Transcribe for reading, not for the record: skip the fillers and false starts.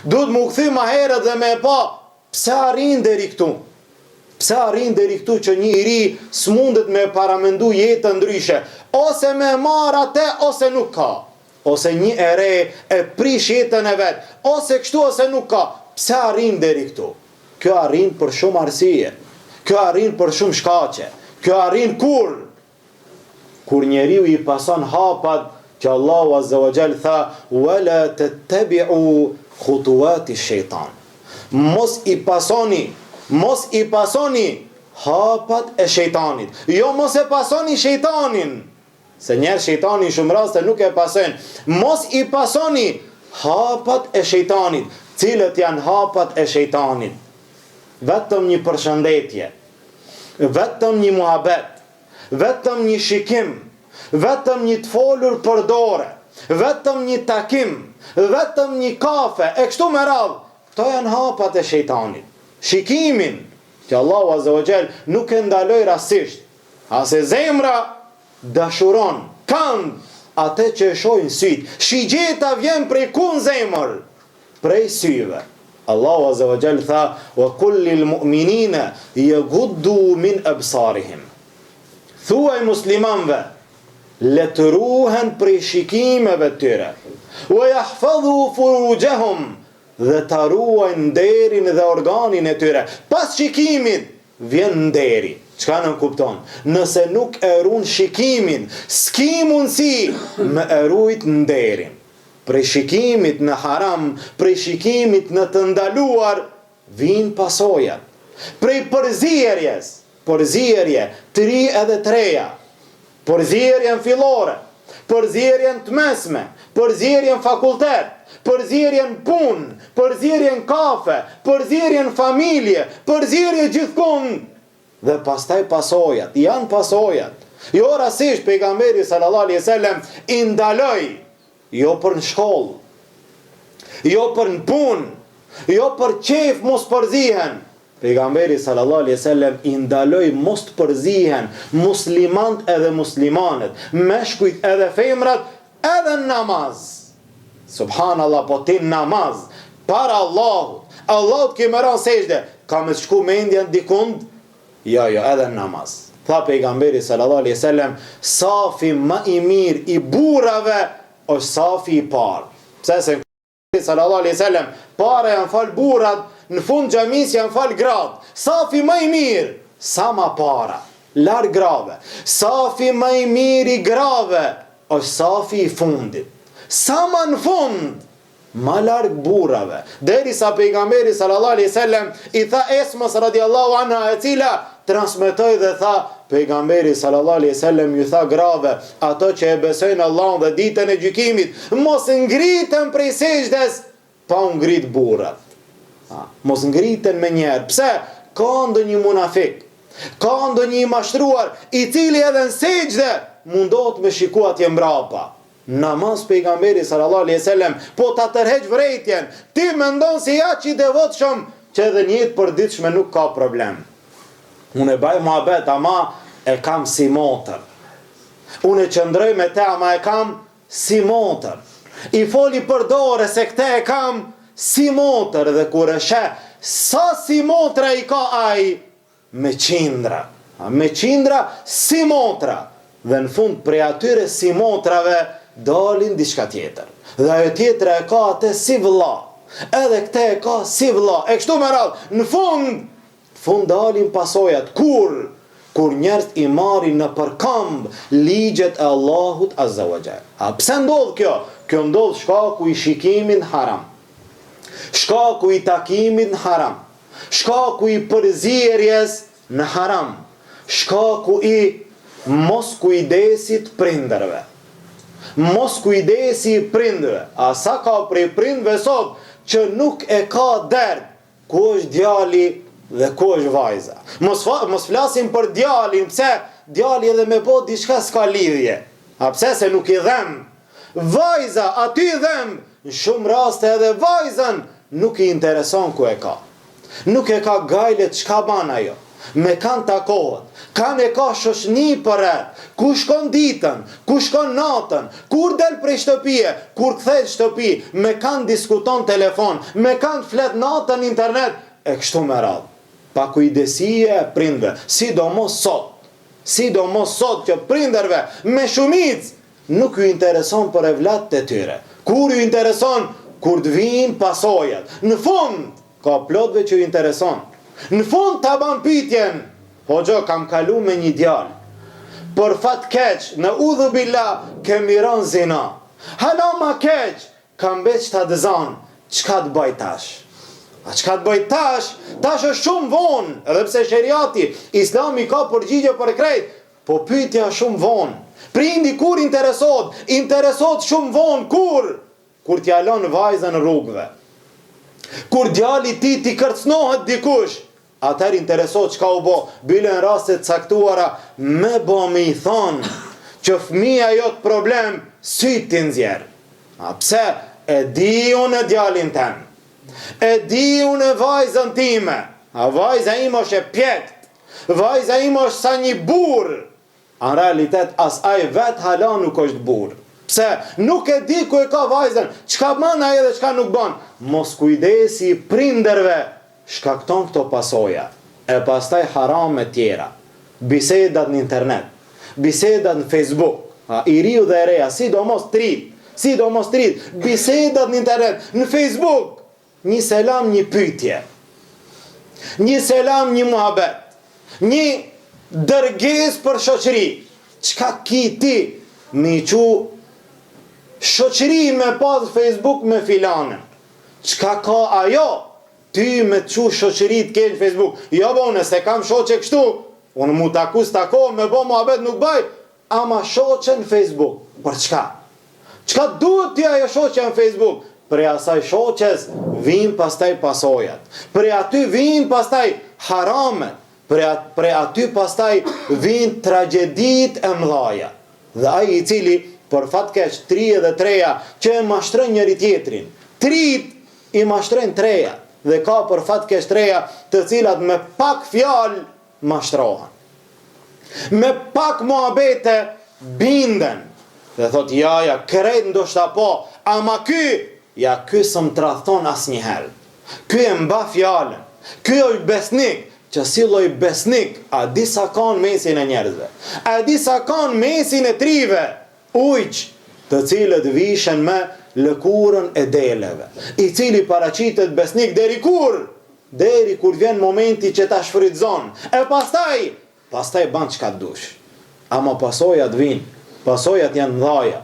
Duhet më kthy më herët dhe me e pa pse arrin deri këtu. Pse arrin deri këtu që një i ri s'mundet me paramendu jetën ndryshe, ose me marr atë ose nuk ka. Ose një e re e prish jetën e vet, ose kështu ose nuk ka. Pse arrin deri këtu? Kjo arrin për shumë arsye. Kjo arrin për shumë shkaqe. Kjo arrin kur njeriu i pason hapat që Allahu Azza wa Jall tha wala tattabi'u khutuwati shejtan. Mos i pasoni hapat e shejtanit. Jo, mos e pasoni shejtanin. Se njerë shejtani shumë raste nuk e pasen. Mos i pasoni hapat e shejtanit. Cilët janë hapat e shejtanit? Vetëm një përshëndetje, vetëm një muhabet, vetëm një shikim, vetëm një të folur për dore, vetëm një takim, vetëm një kafe, e kështu me radhë. Këto janë hapat e shejtanit. Shikimin, që Allahu Azza wa Jall nuk e ndaloj rastisht. Ase zemra dashuron, kënd, atë që e shojnë syt. Shigjeta vjen prej kun zemër? Prej syve. Allahu Azza wa Jall tha wa kullil mu'minina yaghuddu min absarihim. Thuaj muslimanve, letëruhen prej shikimeve tyre. Wa yahfadhu furujahum, dhe ta ruajnë nderin dhe organin e tyre. Pas shikimit vjen nderi. Çka në kupton? Nëse nuk e ruan shikimin, s'ki mundsi me e rujt nderin. Prej shikimit në haram, prej shikimit në të ndaluar, vin pasojat. Prej përzierje, 3 edhe 3, përzierjen fillore, përzierjen të mesme, përzierjen fakultet, përzierjen pun, përzierjen kafe, përzierjen familje, përzierje gjithkund. Dhe pastaj pasojat, janë pasojat. Jo rastisht pejgamberi sallallahu alaihi wasallam i ndaloi, jo për në shkollë, jo për në punë, jo për qef mos përzihen. Pejgamberi sallallahu alaihi wasallam i ndaloi mos të përzihen muslimant edhe muslimanet, meshkujt edhe femrat, edhe në namaz. Subhanallah, po ti namaz para Allahut. Allahut ke mëran sejdë, ka me shku mendjen dikund? Jo, edhe në namaz. Tha pejgamberi sallallahu alaihi wasallam, safi më i mirë i burrave është safi i parë. Pse se sallallahu alaihi wasallam, para janë fal burrat, në fund xhamis janë fal grad. Safi më i mirë, sa ma para, larg grave. Safi më i mirë i grave është safi i fundit. Sa ma në fund, ma larg burrave. Derisa pejgamberi sallallahu alaihi wasallam i tha Esmës radiallahu anha, e cila transmetoi dhe tha, pejgamberi sallallahu alaihi wasallam ju tha grave, ato që e besojnë Allahun dhe ditën e gjykimit, mos ngriten prej sejdës pa u ngrit burrat. Mos ngriten me njerë. Pse? Ka ndonjë munafik, ka ndonjë i mashtruar, i cili edhe në sejdë mundohet me shiku atje mbrapa. Namaz pejgamberi sallallahu alaihi wasallam po ta tërheq vërejtjen. Ti mendon se ja që i devotshëm që edhe një jetë përditshme nuk ka problem. Unë e baj muhabet, ama e kam si motër. Unë e qëndroj me te, ama e kam si motër. I foli për dore se këte e kam si motër, dhe kur e sheh sa si motra i ka ai, me qindra. Me qindra si motra. Dhe në fund prej atyre si motrave dalin diçka tjetër. Dhe ajo tjetra e ka atë si vëlla. Edhe këte e ka si vëlla. E kështu me radhë, në fund dalin pasojat. Kur njerëz i marrin në përkamb ligjet e Allahut Azza wa Jall. A pse ndodh kjo? Kjo ndodh shkaku i shikimin haram, shkaku i takimin haram, shkaku i përzierjes në haram, shkaku i mos kujdesit prindërve. Mos kujdesi prindërve. A sa ka prej prindëve sot që nuk e ka derd ku është djali dhe ku është vajza. Mos flasim për djalin, pse djali edhe me po diçka s'ka lidhje. A pse se nuk i dhem. Vajza aty dhem. Në shumë raste edhe vajzën nuk i intereson ku e ka. Nuk e ka gajlet çka ban ajo. me kanë takohet, kanë e ka shoshni për rrët, ku shkon ditën, ku shkon natën, kur del prej shtëpie, kur kthehet shtëpi, me kanë diskuton telefon, me kanë flet natën internet, e kështu me radhë. Pa kujdesie e prindve, sidomos sot që prinderve me shumicë nuk ju intereson për evlatët e tyre. Kur ju intereson? Kur të vinë pasojat. Në fund, ka plotve që ju intereson. Në fund të ban pyetjen, hoxha, kam kalu me një djalë, për fat keq, në udhë billah, kemi rënë zina. Hala ma keq, kam beq të adëzan, qka të bëj tash? A qka të bëj tash? Tash është shumë vonë, edhe pse sheriati, islami ka përgjigje për krejt, po pyetja shumë vonë. Prindi kur interesot shumë vonë, kur? Kur t'ja lën vajzën rrugëve. Kur djali ti kërcnohet dikush, atëherë interesot çka u bë, bile në rastet caktuara, me bë me i thonë që fëmia jot problem, syt t'i nxjerr. A pse? E di unë djalin tem. E di unë vajzën time. A vajza ime është e pjekt. Vajza ime është sa një burr. Në realitet as ai vet hala nuk është burr. Pse? Nuk e di ku e ka vajzën, çka bën ai dhe çka nuk bën. Mos kujdesi i prinderve shkakton këto pasoja. E pastaj harame tjera. Bisedat në internet, bisedat në Facebook, i riu dhe e reja, sidomos trit, bisedat në internet, në Facebook, një selam, një pyetje, një selam, një muhabet, një dërges për shoqëri. Çka ki ti me i qu shoqëri me pas Facebook me filanën? Çka ka ajo? Ty me të qu shoqëri të kelë Facebook. Jo bo, nëse kam shoqe kështu, unë mu taku s'tako, me bo muhabet nuk baj, ama shoqe në Facebook. Për çka? Çka duhet ty ajo shoqe në Facebook? Prej asaj shoqes vin pastaj pasojat. Prej aty vin pastaj haramet. Prej aty pastaj vin tragjedit e mdhaja. Dhe ai i cili për fatkeq tri dhe treja që e mashtron njëri tjetrin. Trit i mashtron treja. Dhe ka për fatkeq treja të cilat me pak fjalë mashtrohen. Me pak muhabete binden. Dhe thot, ja, krejt ndoshta po, ama ky s'm tradhton asnjëherë. Ky e mba fjalën. Ky është besnik, që si lloj besnik, a di sa kanë mesin e njerëzve. A di sa kanë mesin e trive, ujq, të cilët vishen me lëkurën e deleve. I cili paraqitet besnik deri kur? Deri kur vjen momenti që ta shfrytëzon. E pastaj ban çka dush. Ama pasojat vijnë. Pasojat janë mëdha.